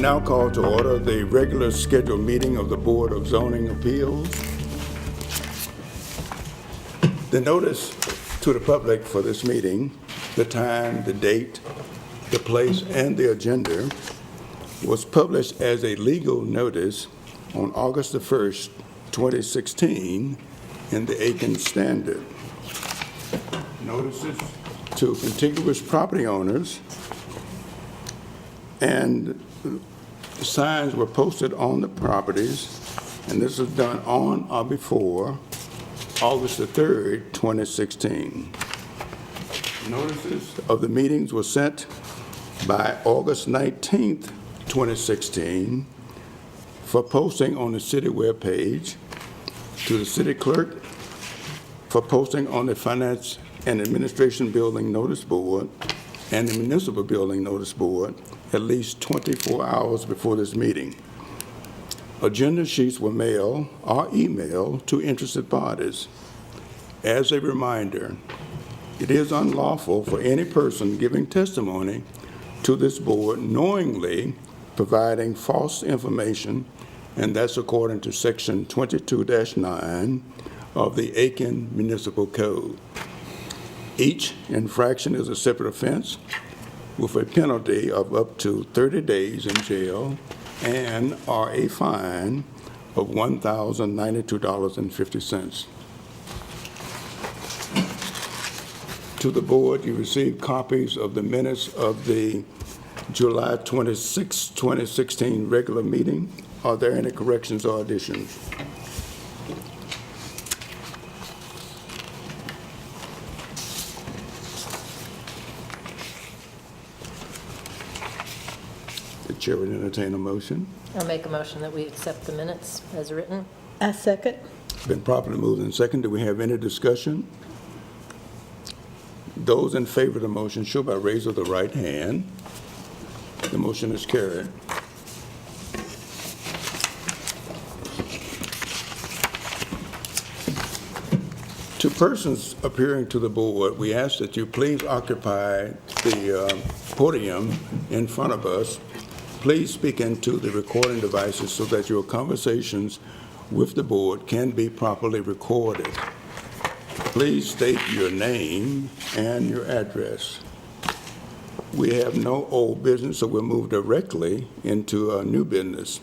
now call to order the regular scheduled meeting of the Board of Zoning Appeals. The notice to the public for this meeting, the time, the date, the place, and the agenda was published as a legal notice on August the 1st, 2016 in the Aiken Standard. Notices to contiguous property owners and signs were posted on the properties, and this was done on or before August the 3rd, 2016. Notices of the meetings were sent by August 19th, 2016 for posting on the city webpage, to the city clerk for posting on the Finance and Administration Building Notice Board and the Municipal Building Notice Board at least 24 hours before this meeting. Agenda sheets were mailed or emailed to interested parties. As a reminder, it is unlawful for any person giving testimony to this board knowingly providing false information, and that's according to Section 22-9 of the Aiken Municipal Code. Each infraction is a separate offense with a penalty of up to 30 days in jail and or a fine of $1,092.50. To the board, you received copies of the minutes of the July 26, 2016 regular meeting. Are there any corrections or additions? The chair would entertain a motion. I'll make a motion that we accept the minutes as written. I second. Been properly moved and second. Do we have any discussion? Those in favor of the motion show by raise of the right hand. The motion is carried. To persons appearing to the board, we ask that you please occupy the podium in front of us. Please speak into the recording devices so that your conversations with the board can be properly recorded. Please state your name and your address. We have no old business, so we'll move directly into new business.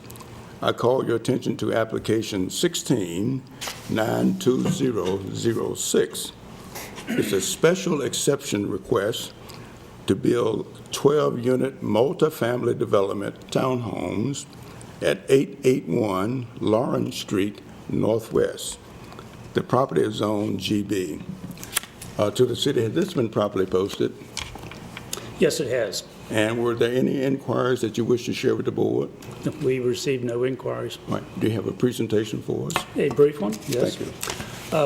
I call your attention to application 16-92006. It's a special exception request to build 12-unit multifamily development townhomes at 881 Lawrence Street Northwest. The property is zoned GB. To the city, has this been properly posted? Yes, it has. And were there any inquiries that you wish to share with the board? We received no inquiries. Right. Do you have a presentation for us? A brief one? Yes. Thank you.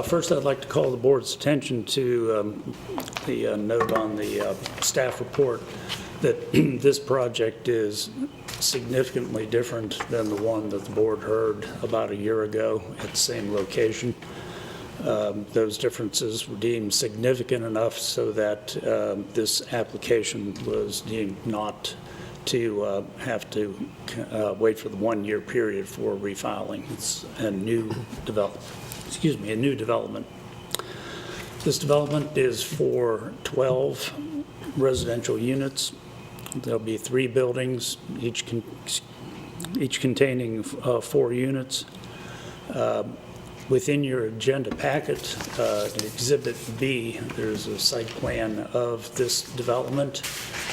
First, I'd like to call the board's attention to the note on the staff report that this project is significantly different than the one that the board heard about a year ago at the same location. Those differences were deemed significant enough so that this application was deemed not to have to wait for the 1-year period for refiling. It's a new development. This development is for 12 residential units. There'll be 3 buildings, each containing 4 units. Within your agenda packet, in Exhibit B, there's a site plan of this development,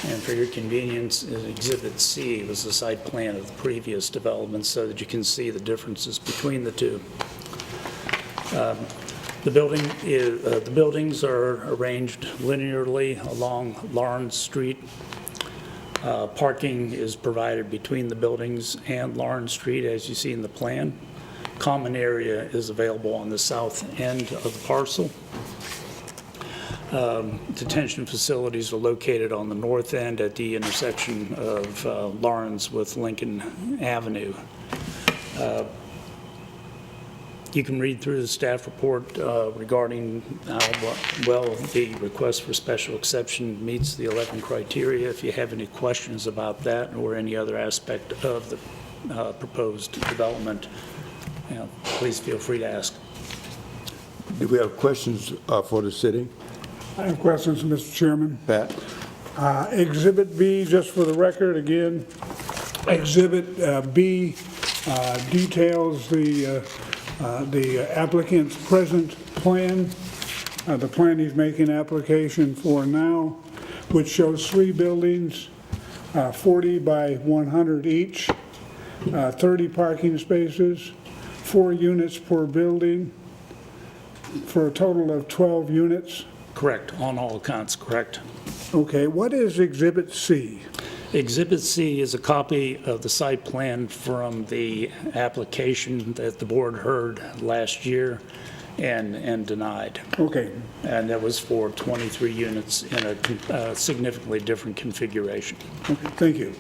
and for your convenience, in Exhibit C was the site plan of the previous development so that you can see the differences between the two. The buildings are arranged linearly along Lawrence Street. Parking is provided between the buildings and Lawrence Street, as you see in the plan. Common area is available on the south end of the parcel. Detention facilities are located on the north end at the intersection of Lawrence with Lincoln Avenue. You can read through the staff report regarding the request for special exception meets the 11 criteria. If you have any questions about that or any other aspect of the proposed development, please feel free to ask. Do we have questions for the city? I have questions, Mr. Chairman. Pat? Exhibit B, just for the record, again, Exhibit B details the applicant's present plan, the plan he's making application for now, which shows 3 buildings, 40 by 100 each, 30 parking spaces, 4 units per building, for a total of 12 units. Correct, on all accounts, correct. Okay, what is Exhibit C? Exhibit C is a copy of the site plan from the application that the board heard last year and denied. Okay, And that was for 23 units in a significantly different configuration. okay, thank you.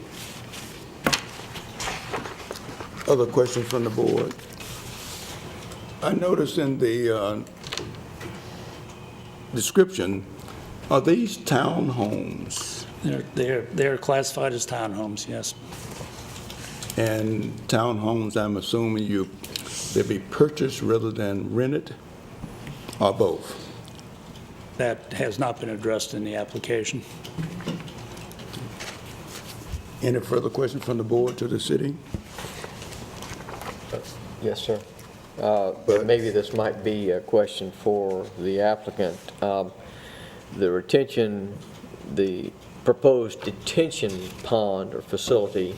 Other questions from the board? I noticed in the description, are these townhomes? They're classified as townhomes, yes. And townhomes, I'm assuming they'll be purchased rather than rented, or both? That has not been addressed in the application. Any further questions from the board to the city? Yes, sir. But maybe this might be a question for the applicant. The proposed detention pond or facility,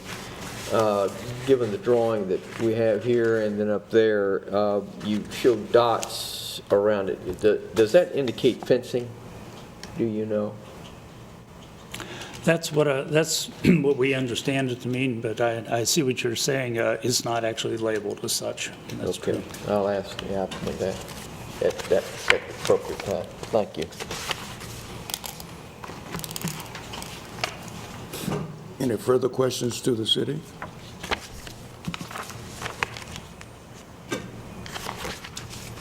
given the drawing that we have here and then up there, you show dots around it. Does that indicate fencing? Do you know? That's what we understand it to mean, but I see what you're saying. It's not actually labeled as such. That's Okay. true. I'll ask the applicant that at the appropriate time. Thank you. Any further questions to the city?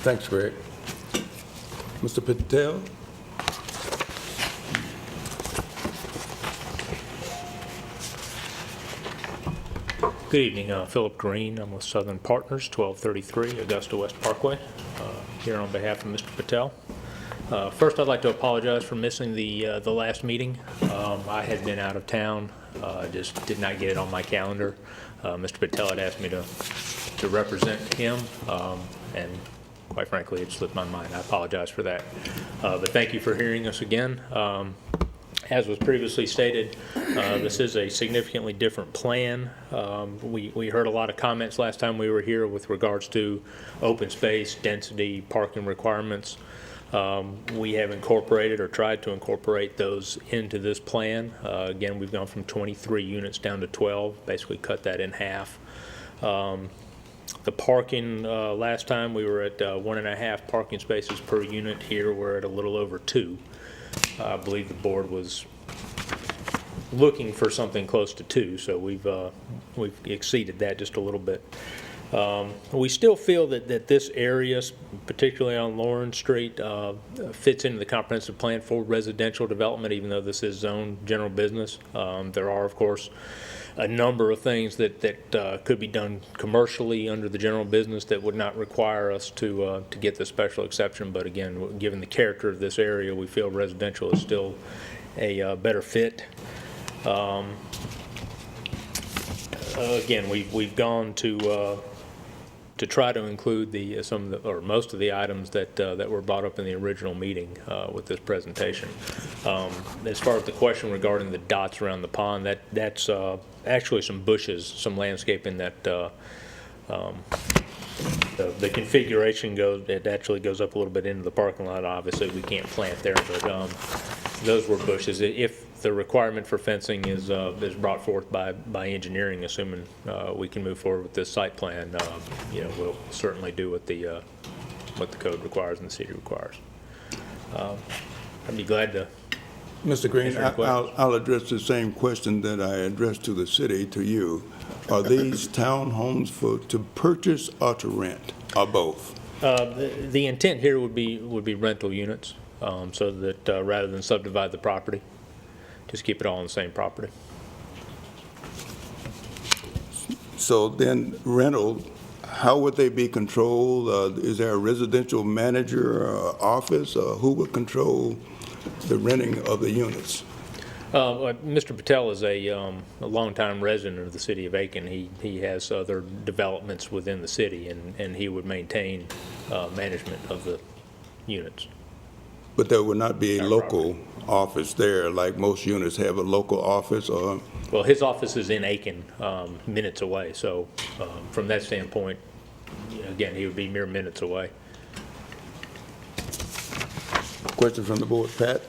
Thanks, Greg. Mr. Patel? Good evening, Philip Green. I'm with Southern Partners, 1233 Augusta West Parkway, here on behalf of Mr. Patel. First, I'd like to apologize for missing the last meeting. I had been out of town, just did not get it on my calendar. Mr. Patel had asked me to represent him, and quite frankly, it slipped my mind. I apologize for that. But thank you for hearing us again. As was previously stated, this is a significantly different plan. We heard a lot of comments last time we were here with regards to open space, density, parking requirements. We have incorporated or tried to incorporate those into this plan. Again, we've gone from 23 units down to 12, basically cut that in half. The parking, last time we were at 1.5 parking spaces per unit. Here we're at a little over 2. I believe the board was looking for something close to 2, so we've exceeded that just a little bit. We still feel that this area, particularly on Lawrence Street, fits into the comprehensive plan for residential development, even though this is zoned general business. There are, of course, a number of things that could be done commercially under the general business that would not require us to get the special exception. But again, given the character of this area, we feel residential is still a better fit. Again, we've gone to try to include most of the items that were brought up in the original meeting with this presentation. As far as the question regarding the dots around the pond, that's actually some bushes, some landscaping that the configuration actually goes up a little bit into the parking lot. Obviously, we can't plant there, but those were bushes. If the requirement for fencing is brought forth by engineering, assuming we can move forward with this site plan, we'll certainly do what the code requires and the city requires. I'd be glad to. Mr. Green, Answer your questions. I'll address the same question that I addressed to the city, to you. Are these townhomes to purchase or to rent, or both? The intent here would be rental units, so that rather than subdivide the property, just keep it all on the same property. So then rental, how would they be controlled? Is there a residential manager or office? Who would control the renting of the units? Mr. Patel is a longtime resident of the city of Aiken. He has other developments within the city, and he would maintain management of the units. But there would not be a local office there, like most units have a local office, or? Well, his office is in Aiken, minutes away, so from that standpoint, again, he would be mere minutes away. Question from the board, Pat?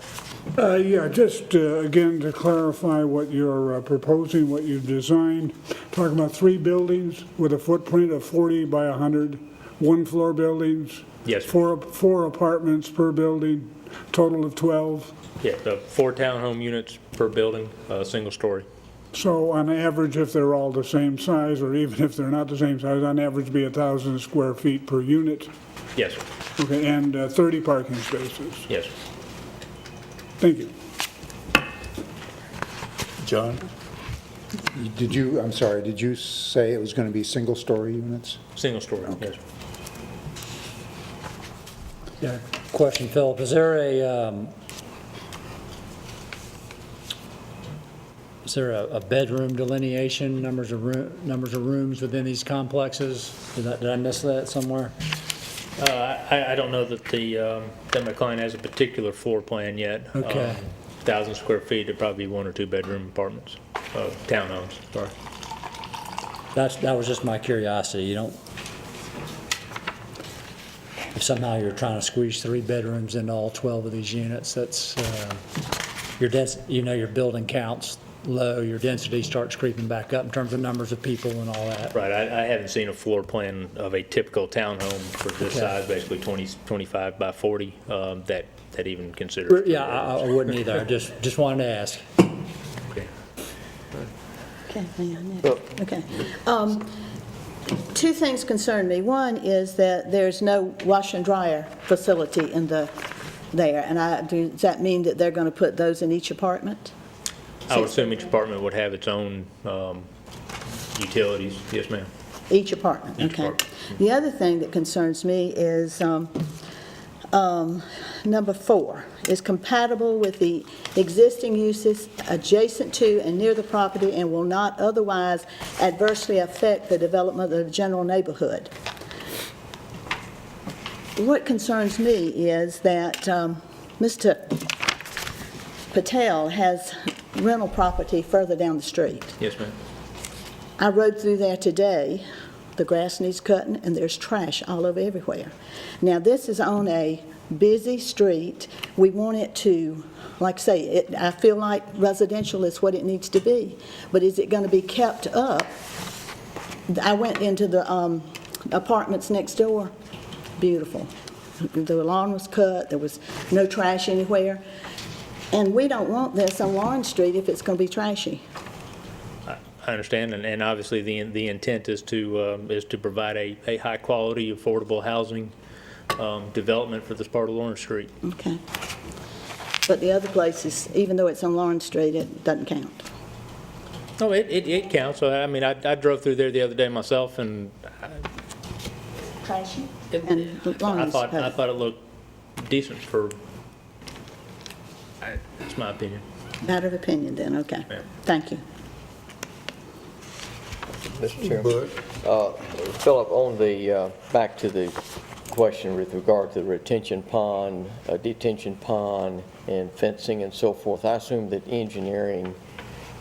Yeah, just again to clarify what you're proposing, what you've designed. Talking about 3 buildings with a footprint of 40 by 100, 1-floor buildings. Yes. Four apartments per building, total of 12. Yeah, the 4 townhome units per building, single story. So on average, if they're all the same size, or even if they're not the same size, on average be 1,000 square feet per unit. Yes, sir. Okay, and 30 parking spaces. Yes, sir. Thank you. John? I'm sorry, did you say it was going to be single-story units? Single story, yes, sir. Yeah, question, Philip, is there a bedroom delineation, numbers of rooms within these complexes? Did I miss that somewhere? I don't know that that my client has a particular floor plan yet. Okay. 1,000 square feet, it'd probably be 1 or 2 bedroom apartments, townhomes, sorry. That was just my curiosity. You don't, if somehow you're trying to squeeze 3 bedrooms into all 12 of these units, that's, your building counts low, your density starts creeping back up in terms of numbers of people and all that. Right, I haven't seen a floor plan of a typical townhome for this Okay. size, basically 25 by 40, that even considers. Yeah, I wouldn't either. I just wanted to ask. Okay. Okay, hang on a minute. Okay. 2 things concern me. One is that there's no wash and dryer facility there, and does that mean that they're going to put those in each apartment? I would assume each apartment would have its own utilities, yes, ma'am. Each apartment, Each okay. apartment. The other thing that concerns me is number 4, is compatible with the existing uses adjacent to and near the property and will not otherwise adversely affect the development of the general neighborhood. What concerns me is that Mr. Patel has rental property further down the street. Yes, ma'am. I rode through there today. The grass needs cutting, and there's trash all over everywhere. Now, this is on a busy street. We want it to, like I say, I feel like residential is what it needs to be. But is it going to be kept up? I went into the apartments next door. Beautiful. The lawn was cut. There was no trash anywhere. And we don't want this on Lawrence Street if it's going to be trashy. I understand, and obviously the intent is to provide a high-quality, affordable housing development for this part of Lawrence Street. Okay. But the other places, even though it's on Lawrence Street, it doesn't count. No, it counts. I mean, I drove through there the other day myself, and Trashy? It- And I Lawrence thought had it. it looked decent for. That's my opinion. Matter of opinion then, okay. Yeah. Thank you. Mr. Chairman. Bud? Philip, on the, back to the question with regard to the retention pond, detention pond, and fencing and so forth, I assume that engineering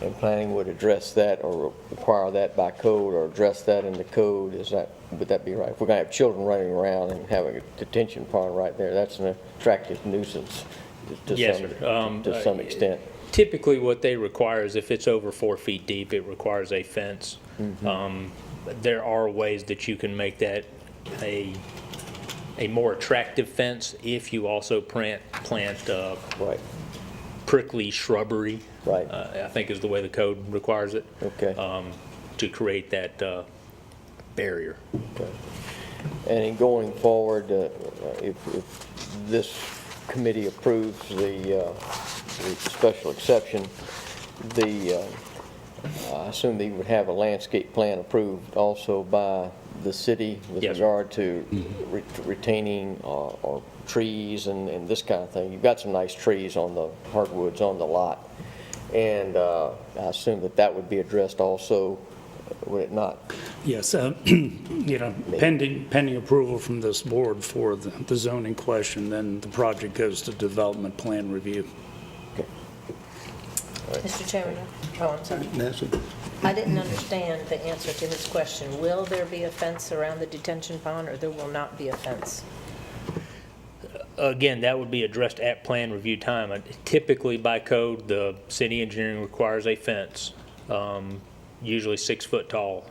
and planning would address that or require that by code or address that in the code. Would that be right? If we're going to have children running around and having a detention pond right there, that's an attractive nuisance Yes, to sir. some extent. Typically, what they require is if it's over 4 feet deep, it requires a fence. There are ways that you can make that a more attractive fence if you also plant Right, prickly shrubbery. Right. I think is the way the code requires it. okay. To create that barrier. Okay. And in going forward, if this committee approves the special exception, I assume they would have a landscape plan approved also by the city with Yes. regard to retaining or trees and this kind of thing. You've got some nice trees on the hardwoods on the lot. And I assume that would be addressed also, would it not? Yes, pending approval from this board for the zoning question, then the project goes to development plan review. Mr. Chairman, I'm sorry. Nancy? I didn't understand the answer to his question. Will there be a fence around the detention pond, or there will not be a fence? Again, that would be addressed at plan review time. Typically, by code, the city engineering requires a fence, usually 6 foot tall.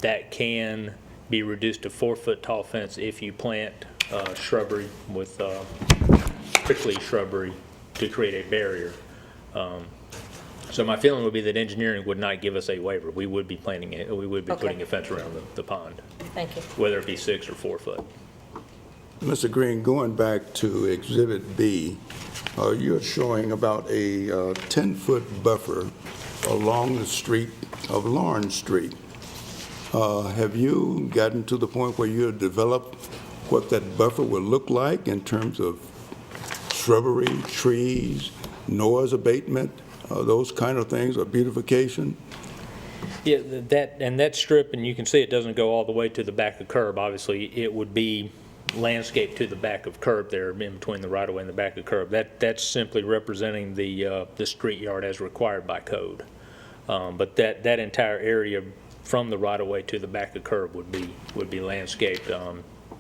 That can be reduced to 4 foot tall fence if you plant shrubbery with prickly shrubbery to create a barrier. So my feeling would be that engineering would not give us a waiver. We would be planting it, we would be Okay. putting a fence around the pond, Thank you. whether it be 6 or 4 foot. Mr. Green, going back to Exhibit B, you're showing about a 10-foot buffer along the street of Lawrence Street. Have you gotten to the point where you have developed what that buffer will look like in terms of shrubbery, trees, noise abatement, those kind of things, or beautification? Yeah, that strip, and you can see it doesn't go all the way to the back of curb. Obviously, it would be landscaped to the back of curb there, in between the right-of-way and the back of curb. That's simply representing the street yard as required by code. But that entire area from the right-of-way to the back of curb would be landscaped.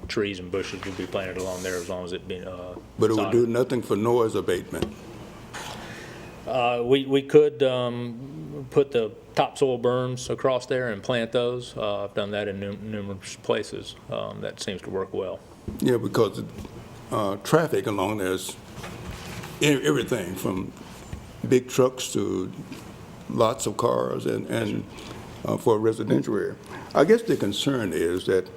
Trees and bushes would be planted along there as long as it be. But it would do nothing for noise abatement. We could put the topsoil berms across there and plant those. I've done that in numerous places. That seems to work well. Yeah, because traffic along there is everything from big trucks to lots of cars and for a residential area. I guess the concern is that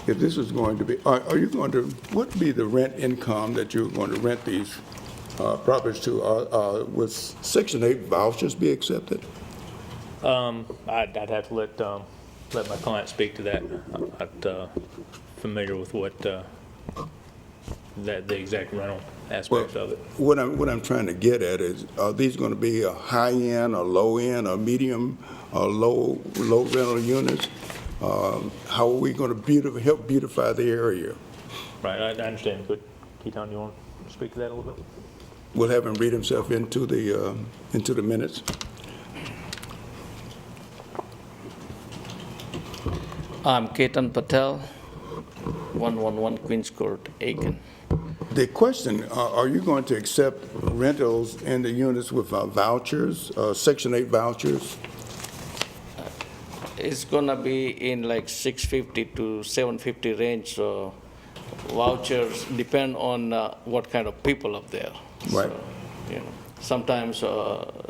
if this is going to be, are you going to, what would be the rent income that you're going to rent these properties to? Would Section 8 vouchers be accepted? I'd have to let my client speak to that. I'm not familiar with what the exact rental aspects of it. What I'm trying to get at is, are these going to be a high-end, a low-end, a medium, or low rental units? How are we going to help beautify the area? Right, I understand. But Keaton, you want to speak to that a little bit? We'll have him read himself into the minutes. I'm Ketan Patel, 111 Queens Court, Aiken. The question, are you going to accept rentals in the units with vouchers, Section 8 vouchers? It's gonna be in like 650 to 750 range, so vouchers depend on what kind of people up there. Right. So, sometimes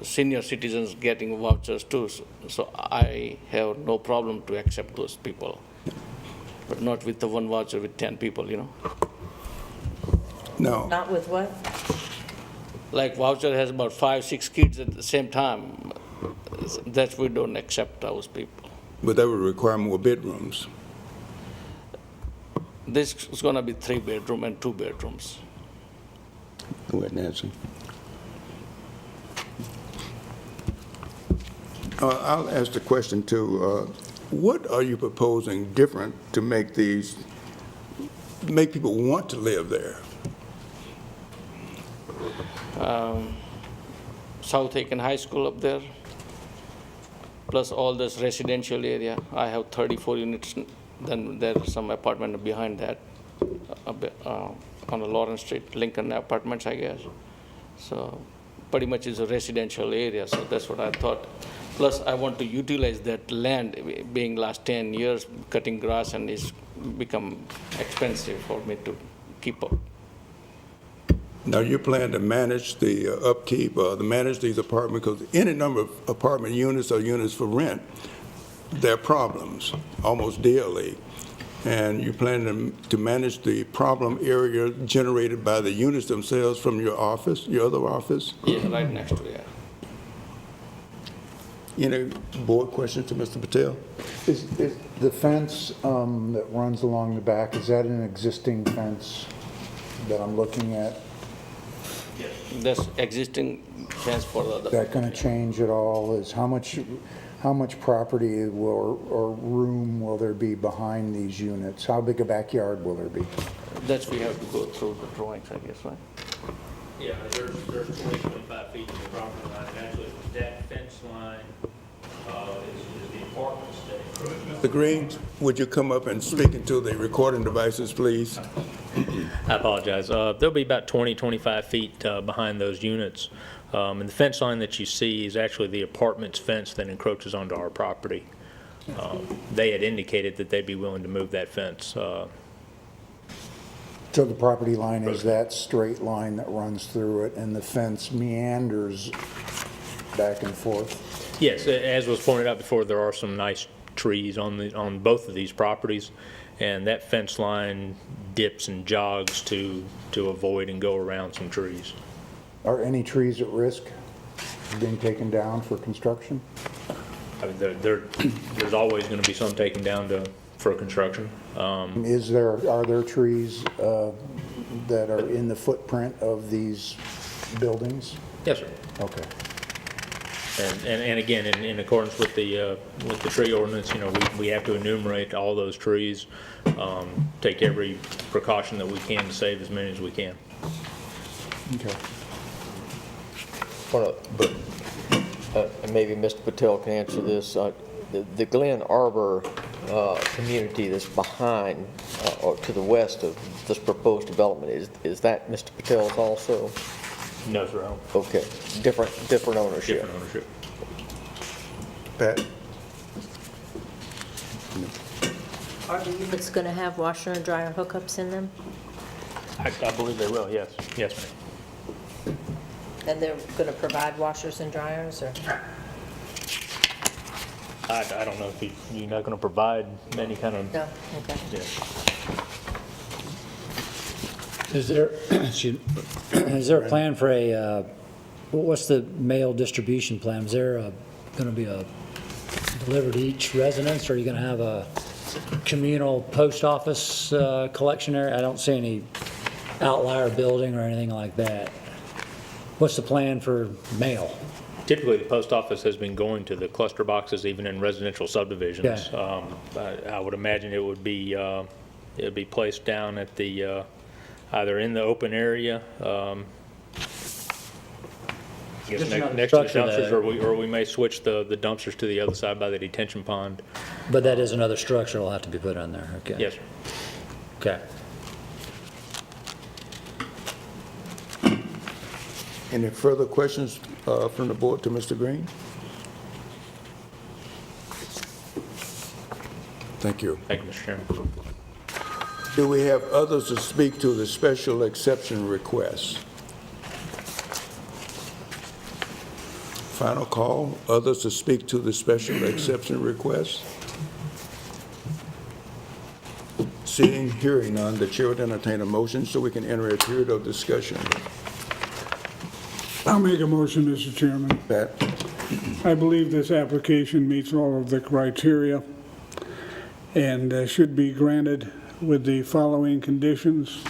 senior citizens getting vouchers too, so I have no problem to accept those people. But not with the one voucher with 10 people, No. Not with what? Like voucher has about 5-6 kids at the same time. That we don't accept those people. But that would require more bedrooms. This is gonna be 3-bedroom and 2 bedrooms. Go ahead, Nancy. I'll ask the question too. What are you proposing different to make people want to live there? South Aiken High School up there, plus all this residential area. I have 34 units, then there's some apartment behind that, on the Lawrence Street, Lincoln Apartments, I guess. So pretty much is a residential area, so that's what I thought. Plus, I want to utilize that land, being last 10 years cutting grass, and it's become expensive for me to keep up. Now, you plan to manage the upkeep, to manage these apartments, because any number of apartment units or units for rent, there are problems almost daily. And you plan to manage the problem area generated by the units themselves from your office, your other office? Yeah, right next to it. Any board questions to Mr. Patel? Is the fence that runs along the back, is that an existing fence that I'm looking at? This existing fence for the Is other. that going to change at all? Is how much property will, or room will there be behind these units? How big a backyard will there be? That's we have to go through the drawings, I guess, right? Yeah, there's 20, 25 feet to the property line. Actually, that fence line is the apartments that encroach. Mr. Green, would you come up and speak into the recording devices, please? I apologize. There'll be about 20, 25 feet behind those units. And the fence line that you see is actually the apartment's fence that encroaches onto our property. They had indicated that they'd be willing to move that fence. So the property line is that straight line that runs through it, and the fence meanders back and forth? Yes, as was pointed out before, there are some nice trees on both of these properties, and that fence line dips and jogs to avoid and go around some trees. Are any trees at risk of being taken down for construction? I mean, there's always going to be some taken down for construction. Are there trees that are in the footprint of these buildings? Yes, sir. Okay. And again, in accordance with the tree ordinance, you know, we have to enumerate all those trees, take every precaution that we can to save as many as we can. Okay. And maybe Mr. Patel can answer this. The Glen Arbor community that's behind or to the west of this proposed development, is that Mr. Patel's also? No, sir. I don't. Okay, different ownership. Different ownership. Pat? Are the units going to have washer and dryer hookups in them? I believe they will, yes. Yes, ma'am. And they're going to provide washers and dryers, or? I don't know if you're not going to provide any kind of. No, okay. Yeah. Is there, is there a plan for what's the mail distribution plan? Is there going to be a delivered to each residence, or are you going to have a communal post office collection area? I don't see any outlier building or anything like that. What's the plan for mail? Typically, the post office has been going to the cluster boxes, even in residential subdivisions. I would imagine it would be placed down at the either in the open area, I guess Just another next to the structure dumpsters, that- or we may switch the dumpsters to the other side by the detention pond. But that is another structure that'll have to be put on there, okay? Yes, sir. Okay. Any further questions from the board to Mr. Green? Thank you. Thank you, Mr. Chairman. Do we have others to speak to the special exception request? Final call, others to speak to the special exception request? Seeing, hearing none, the chair would entertain a motion so we can enter a period of discussion. I'll make a motion, Mr. Chairman. Pat? I believe this application meets all of the criteria and should be granted with the following conditions.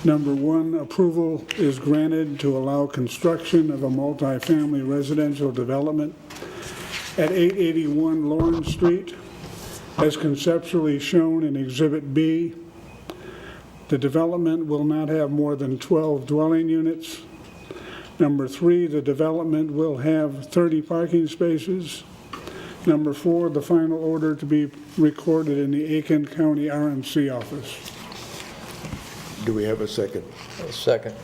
Number one, approval is granted to allow construction of a multifamily residential development at 881 Lawrence Street, as conceptually shown in Exhibit B. The development will not have more than 12 dwelling units. Number three, the development will have 30 parking spaces. Number four, the final order to be recorded in the Aiken County RMC office. Do we have a second? Second.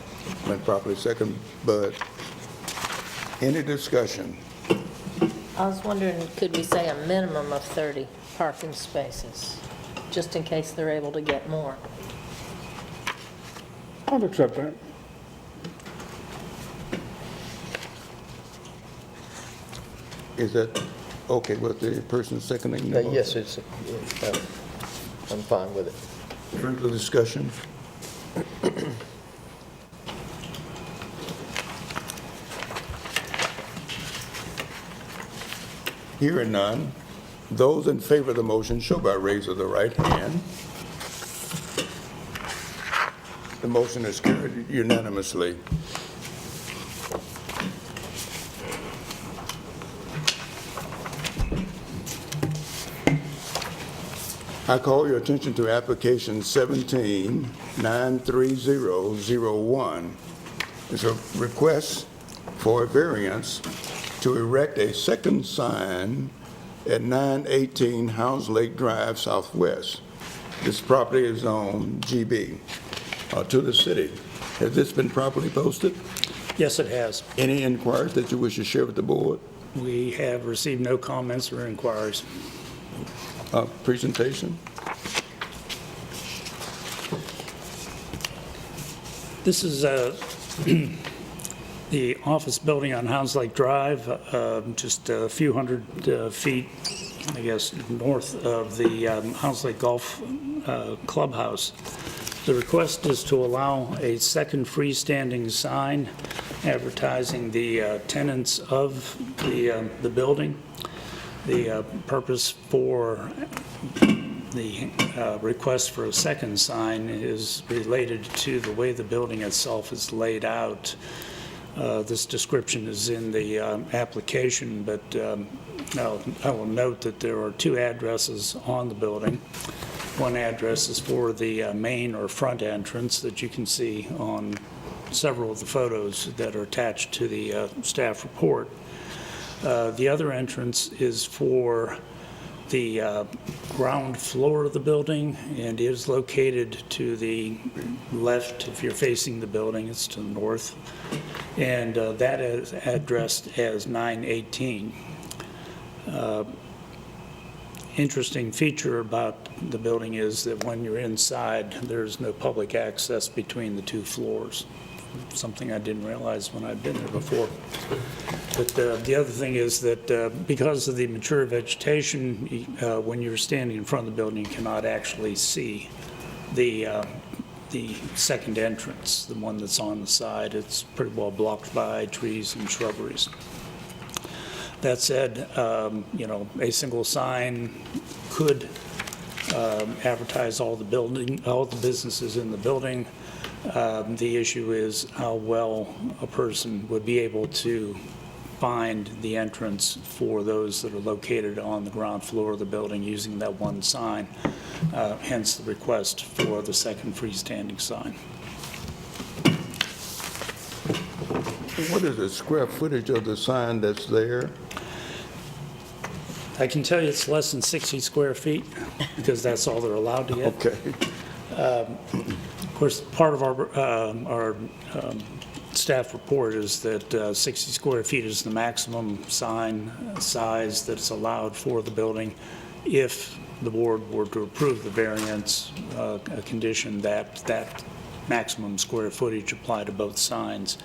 Been properly second, Bud. Any discussion? I was wondering, could we say a minimum of 30 parking spaces, just in case they're able to get more? I'll accept that. Is that okay with the person seconding the motion? Yes, it's, I'm fine with it. Further discussion? Hearing none, those in favor of the motion show by raise of the right hand. The motion is carried unanimously. I call your attention to application 17-93001. It's a request for a variance to erect a second sign at 918 House Lake Drive Southwest. This property is on GB, to the city. Has this been properly posted? Yes, it has. Any inquiries that you wish to share with the board? We have received no comments or inquiries. Presentation? This is the office building on Hounds Lake Drive, just a few hundred feet, I guess, north of the Hounds Lake Golf Clubhouse. The request is to allow a second freestanding sign advertising the tenants of the building. The purpose for the request for a second sign is related to the way the building itself is laid out. This description is in the application, but I will note that there are two addresses on the building. One address is for the main or front entrance that you can see on several of the photos that are attached to the staff report. The other entrance is for the ground floor of the building and is located to the left. If you're facing the building, it's to the north. And that is addressed as 918. Interesting feature about the building is that when you're inside, there's no public access between the two floors. Something I didn't realize when I'd been there before. But the other thing is that because of the mature vegetation, when you're standing in front of the building, you cannot actually see the second entrance, the one that's on the side. It's pretty well blocked by trees and shrubberies. That said, a single sign could advertise all the businesses in the building. The issue is how well a person would be able to find the entrance for those that are located on the ground floor of the building using that one sign, hence the request for the second freestanding sign. What is the square footage of the sign that's there? I can tell you it's less than 60 square feet because that's all they're allowed to get. Okay. Of course, part of our staff report is that 60 square feet is the maximum sign size that's allowed for the building. If the board were to approve the variance, a condition that maximum square footage apply to both signs.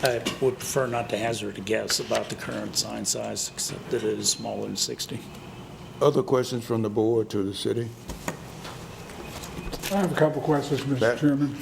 I would prefer not to hazard a guess about the current sign size, except that it is smaller than 60. Other questions from the board to the city? I have a couple questions, Mr. That- Chairman.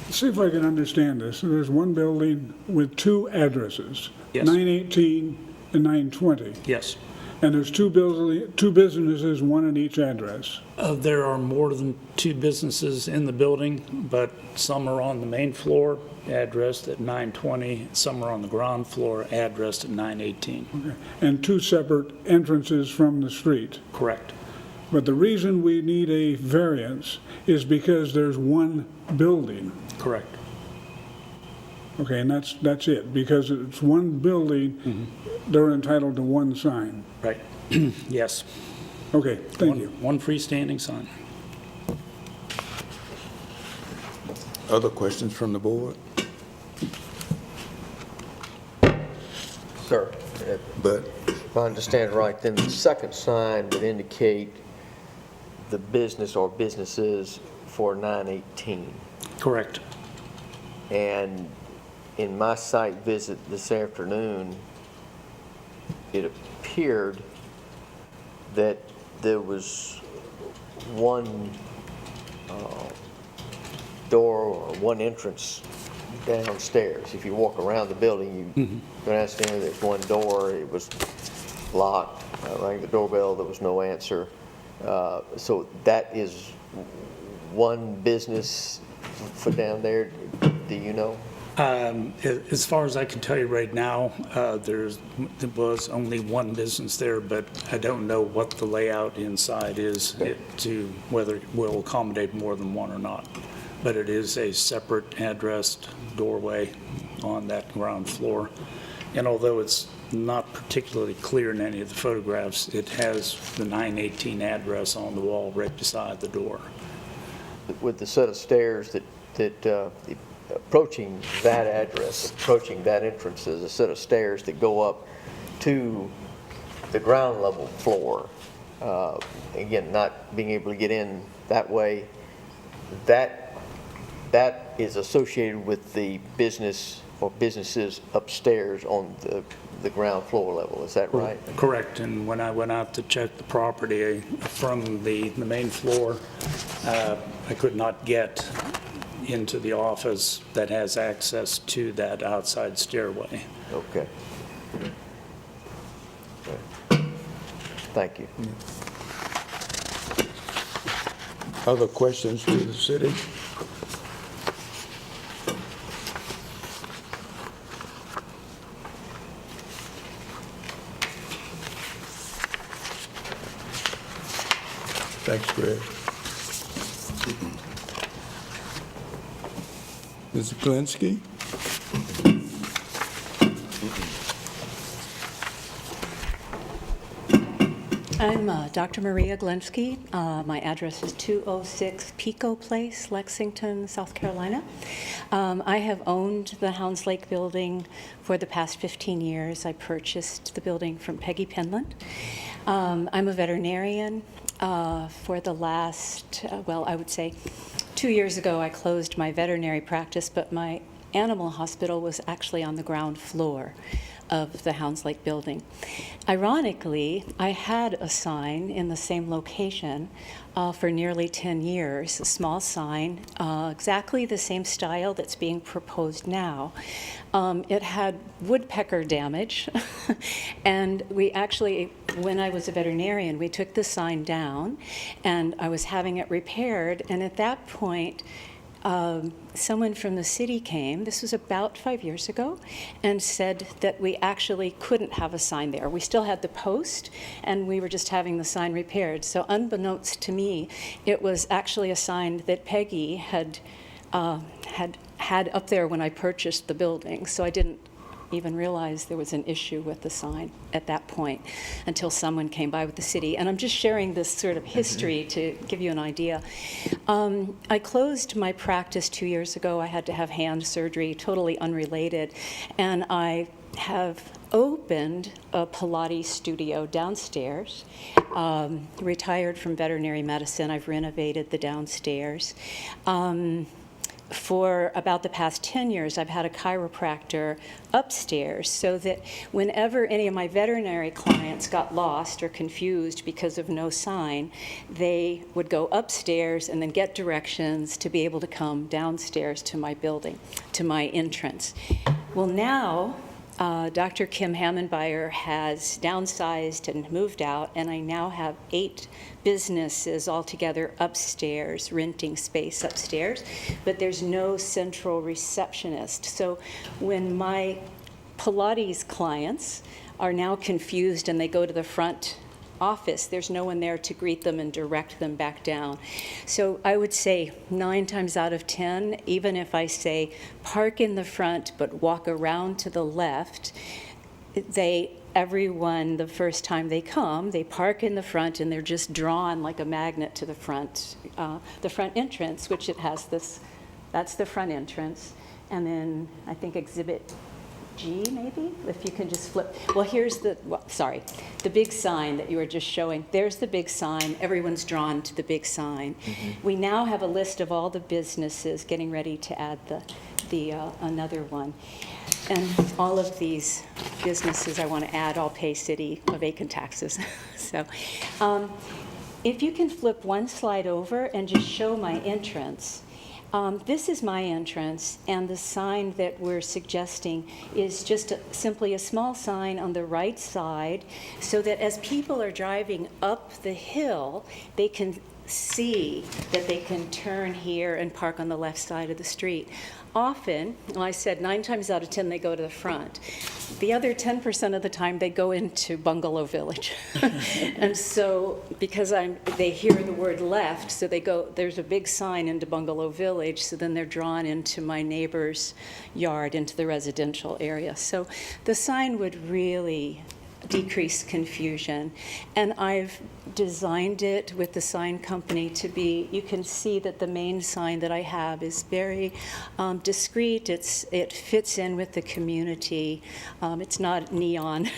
Let's see if I can understand this. There's one building with two addresses, Yes. 918 and 920. Yes. And there's two businesses, one in each address. There are more than two businesses in the building, but some are on the main floor, addressed at 920. Some are on the ground floor, addressed at 918. Okay. And two separate entrances from the street. Correct. But the reason we need a variance is because there's one building. Correct. Okay, and that's it. Because it's one building, they're entitled to one sign. Right. Yes. Okay, thank you. One freestanding sign. Other questions from the board? Sir, But if I understand right, then the second sign would indicate the business or businesses for 918. Correct. And in my site visit this afternoon, it appeared that there was one door or one entrance downstairs. If you walk around the building, you go downstairs, there's one door, it was locked. I rang the doorbell, there was no answer. So that is one business for down there, do you know? As far as I can tell you right now, there was only one business there, but I don't know what the layout inside is to whether it will accommodate more than one or not. But it is a separate addressed doorway on that ground floor. And although it's not particularly clear in any of the photographs, it has the 918 address on the wall right beside the door. With the set of stairs that approaching that address, approaching that entrance, there's a set of stairs that go up to the ground level floor. Again, not being able to get in that way, that is associated with the business or businesses upstairs on the ground floor level, is that right? Correct, and when I went out to check the property from the main floor, I could not get into the office that has access to that outside stairway. Okay. Okay. Thank you. Other questions to the city? Thanks, Greg. Ms. Glinski? I'm Dr. Maria Glenski. My address is 206 Pico Place, Lexington, South Carolina. I have owned the Hounds Lake building for the past 15 years. I purchased the building from Peggy Penland. I'm a veterinarian. For the last, I would say 2 years ago, I closed my veterinary practice, but my animal hospital was actually on the ground floor of the Hounds Lake building. Ironically, I had a sign in the same location for nearly 10 years, a small sign, exactly the same style that's being proposed now. It had woodpecker damage, and we actually, when I was a veterinarian, we took the sign down, and I was having it repaired, and at that point, someone from the city came, this was about 5 years ago, and said that we actually couldn't have a sign there. We still had the post, and we were just having the sign repaired. So unbeknownst to me, it was actually a sign that Peggy had up there when I purchased the building. So I didn't even realize there was an issue with the sign at that point until someone came by with the city. And I'm just sharing this sort of history to give you an idea. I closed my practice 2 years ago. I had to have hand surgery, totally unrelated. And I have opened a Pilates studio downstairs. Retired from veterinary medicine, I've renovated the downstairs. For about the past 10 years, I've had a chiropractor upstairs so that whenever any of my veterinary clients got lost or confused because of no sign, they would go upstairs and then get directions to be able to come downstairs to my building, to my entrance. Well, now, Dr. Kim Hammondbeyer has downsized and moved out, and I now have 8 businesses altogether upstairs, renting space upstairs, but there's no central receptionist. So when my Pilates clients are now confused and they go to the front office, there's no one there to greet them and direct them back down. So I would say 9 times out of 10, even if I say park in the front but walk around to the left, everyone, the first time they come, they park in the front and they're just drawn like a magnet to the front entrance, which it has this, that's the front entrance. And then I think exhibit G, maybe, if you can just flip. Well, here's the big sign that you were just showing. There's the big sign. Everyone's drawn to the big sign. Mm-hmm. We now have a list of all the businesses getting ready to add another one. And all of these businesses, I want to add, all pay City of Aiken taxes. So if you can flip one slide over and just show my entrance. This is my entrance, and the sign that we're suggesting is just simply a small sign on the right side, so that as people are driving up the hill, they can see that they can turn here and park on the left side of the street. Often, well, I said 9 times out of 10 they go to the front. The other 10% of the time they go into Bungalow Village. And so, because they hear the word left, so they go, there's a big sign into Bungalow Village, so then they're drawn into my neighbor's yard, into the residential area. So the sign would really decrease confusion. And I've designed it with the sign company to be, you can see that the main sign that I have is very discreet. It fits in with the community. It's not neon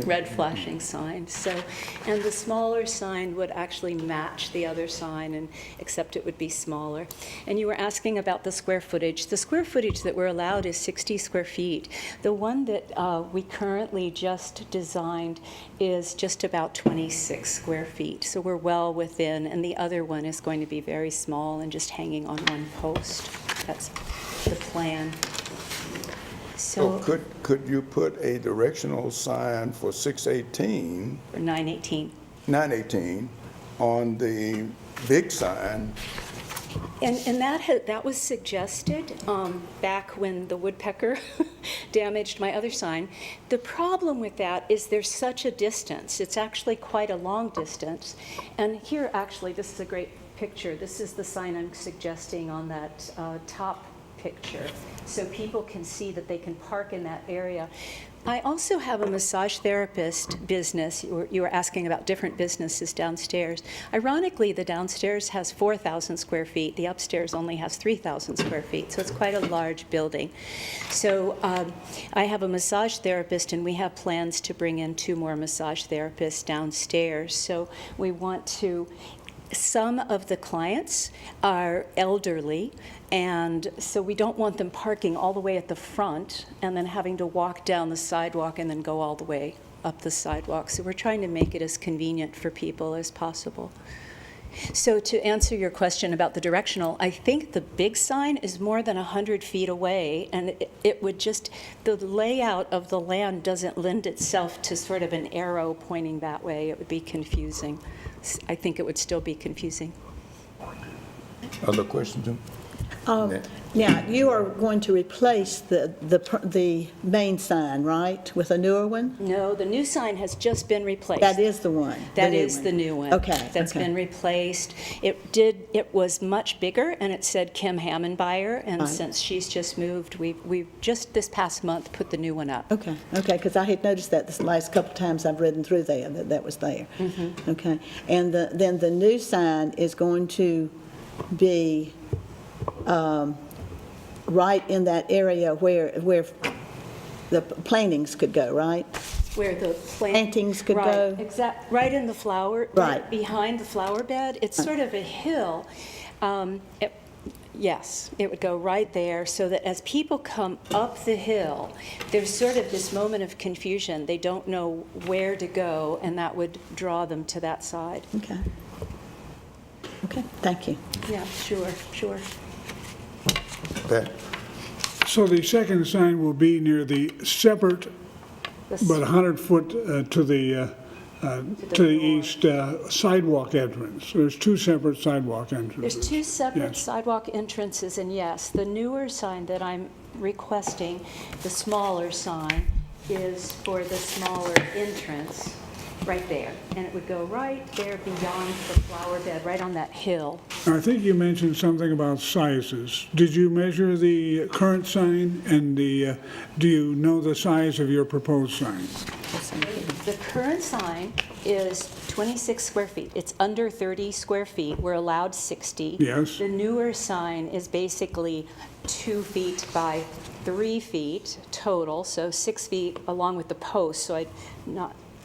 red flashing sign. So, and the smaller sign would actually match the other sign, except it would be smaller. And you were asking about the square footage. The square footage that we're allowed is 60 square feet. The one that we currently just designed is just about 26 square feet. So we're well within, and the other one is going to be very small and just hanging on one post. That's the plan. So could you put a directional sign for 618, for 918. 918 on the big sign? And that was suggested back when the woodpecker damaged my other sign. The problem with that is there's such a distance. It's actually quite a long distance. And here, actually, this is a great picture. This is the sign I'm suggesting on that top picture, so people can see that they can park in that area. I also have a massage therapist business. You were asking about different businesses downstairs. Ironically, the downstairs has 4,000 square feet. The upstairs only has 3,000 square feet, so it's quite a large building. So I have a massage therapist, and we have plans to bring in 2 more massage therapists downstairs. So we want to, some of the clients are elderly, and so we don't want them parking all the way at the front and then having to walk down the sidewalk and then go all the way up the sidewalk. So we're trying to make it as convenient for people as possible. So to answer your question about the directional, I think the big sign is more than 100 feet away, and it would just, the layout of the land doesn't lend itself to sort of an arrow pointing that way. It would be confusing. I think it would still be confusing. Other questions? Now, you are going to replace the main sign, right, with a newer one? No, the new sign has just been replaced. That is the one? That is the new one. Okay. That's been replaced. It was much bigger, and it said Kim Hammondbuyer, and Right. since she's just moved, we've just this past month put the new one up. Okay, because I had noticed that the last couple of times I've ridden through there, that was there. Okay, and then the new sign is going to be right in that area where the plantings could go, right? Where the Plantings could go? Right in the flower, Right. behind the flower bed. It's sort of a hill. Yes, it would go right there, so that as people come up the hill, there's sort of this moment of confusion. They don't know where to go, and that would draw them to that side. Okay. Okay, thank you. Yeah, sure. Pat? So the second sign will be near the separate, but 100-foot to the east sidewalk entrance. There's 2 separate sidewalk entrances. There's 2 separate Yes. sidewalk entrances, and yes, the newer sign that I'm requesting, the smaller sign, is for the smaller entrance right there. And it would go right there beyond the flower bed, right on that hill. I think you mentioned something about sizes. Did you measure the current sign, and do you know the size of your proposed sign? The current sign is 26 square feet. It's under 30 square feet. We're allowed 60. Yes. The newer sign is basically 2 feet by 3 feet total, so 6 feet along with the post.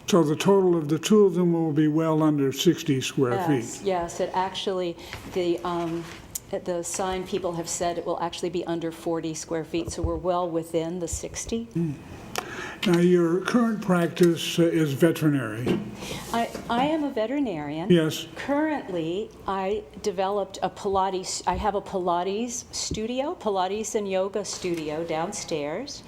So the total of the 2 of them will be well under 60 square feet. Yes, it actually, the sign, people have said it will actually be under 40 square feet, so we're well within the 60. Now, your current practice is veterinary. I am a veterinarian. Yes. Currently, I developed a Pilates, I have a Pilates studio, Pilates and yoga studio downstairs,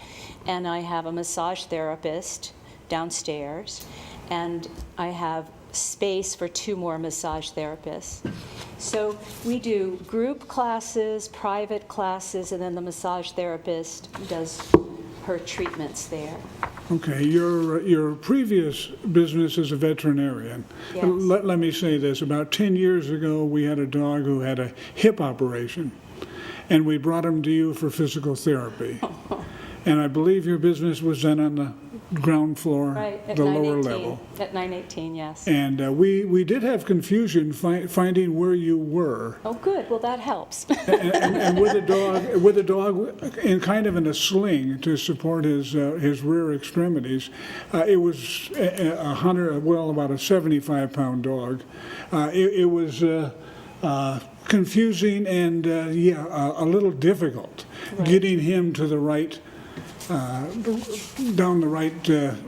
and I have a massage therapist downstairs, and I have space for 2 more massage therapists. So we do group classes, private classes, and then the massage therapist does her treatments there. Okay, your previous business as a veterinarian. Yes. Let me say this, about 10 years ago, we had a dog who had a hip operation, and we brought him to you for physical therapy. And I believe your business was then on the ground floor, Right, at the lower 918. level. At 918, yes. And we did have confusion finding where you were. Oh, good, well, that helps. And with a dog in kind of in a sling to support his rear extremities, it was about a 75-pound dog. It was confusing and a little difficult getting him to the right down the right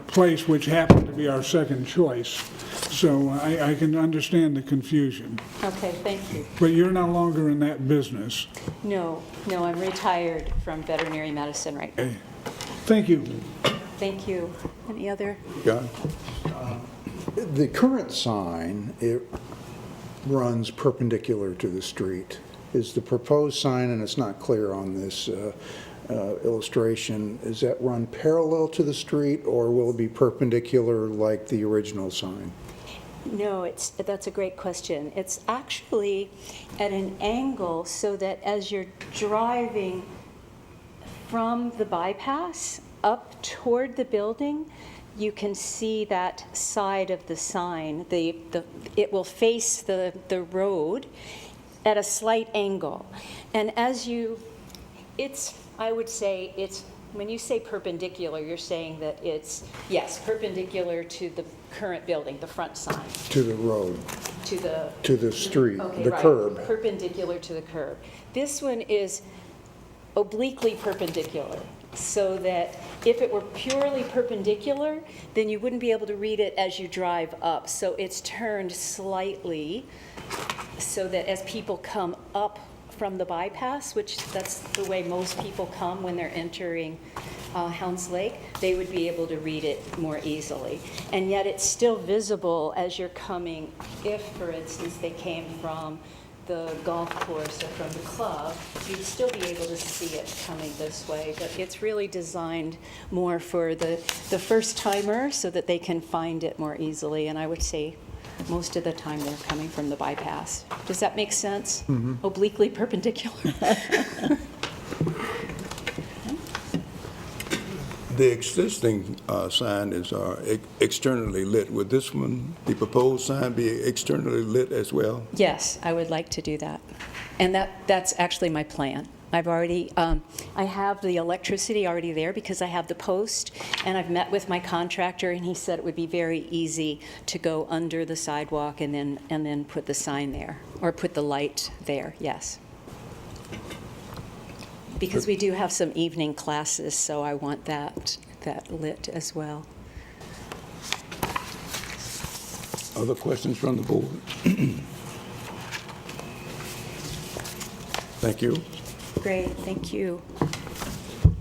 place, which happened to be our second choice. So I can understand the confusion. Okay, thank you. But you're no longer in that business. No, I'm retired from veterinary medicine right now. Okay. Thank you. Thank you. Any other? John? The current sign, it runs perpendicular to the street. Is the proposed sign, and it's not clear on this illustration, is that run parallel to the street, or will it be perpendicular like the original sign? No, that's a great question. It's actually at an angle so that as you're driving from the bypass up toward the building, you can see that side of the sign. It will face the road at a slight angle. And I would say it's, when you say perpendicular, you're saying that it's, yes, perpendicular to the current building, the front sign, To the road, to the... to the street, Okay, the right, curb. perpendicular to the curb. This one is obliquely perpendicular, so that if it were purely perpendicular, then you wouldn't be able to read it as you drive up. So it's turned slightly so that as people come up from the bypass, which that's the way most people come when they're entering Hounds Lake, they would be able to read it more easily. And yet it's still visible as you're coming, if, for instance, they came from the golf course or from the club, you'd still be able to see it coming this way. But it's really designed more for the first timer so that they can find it more easily. And I would say most of the time they're coming from the bypass. Does that make sense? Mm-hmm. Obliquely perpendicular. The existing sign is externally lit. Would this one, the proposed sign, be externally lit as well? Yes, I would like to do that. And that's actually my plan. I've already, I have the electricity already there because I have the post, and I've met with my contractor, and he said it would be very easy to go under the sidewalk and then put the sign there, or put the light there, yes. Because we do have some evening classes, so I want that lit as well. Other questions from the board? Thank you. Great, thank you.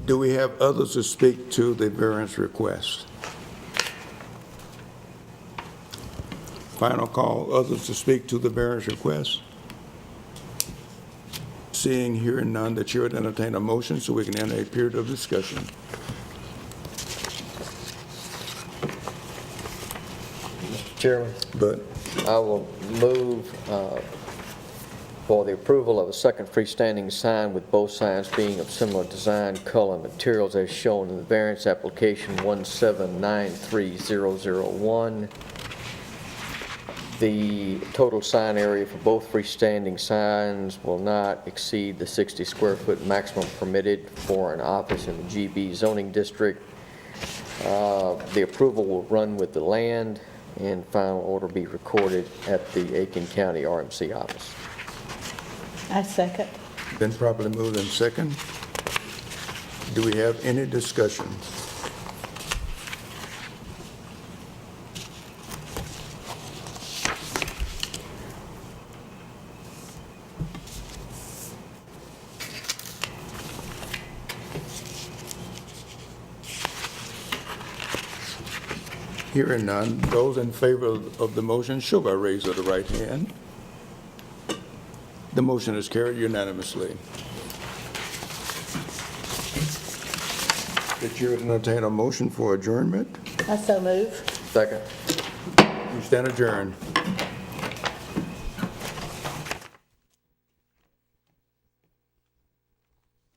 Do we have others to speak to the variance request? Final call, others to speak to the variance request? Seeing, hearing none, the chair would entertain a motion so we can enter a period of discussion. Mr. Chairman, But I will move for the approval of a second freestanding sign with both signs being of similar design, color, and materials as shown in the variance application 1793001. The total sign area for both freestanding signs will not exceed the 60 square foot maximum permitted for an office in the GB zoning district. The approval will run with the land, and final order be recorded at the Aiken County RMC office. I second. Been properly moved and second. Do we have any discussion? Hearing none, those in favor of the motion show by raise of the right hand. The motion is carried unanimously. The chair would entertain a motion for adjournment. I so move. Second. We stand adjourned.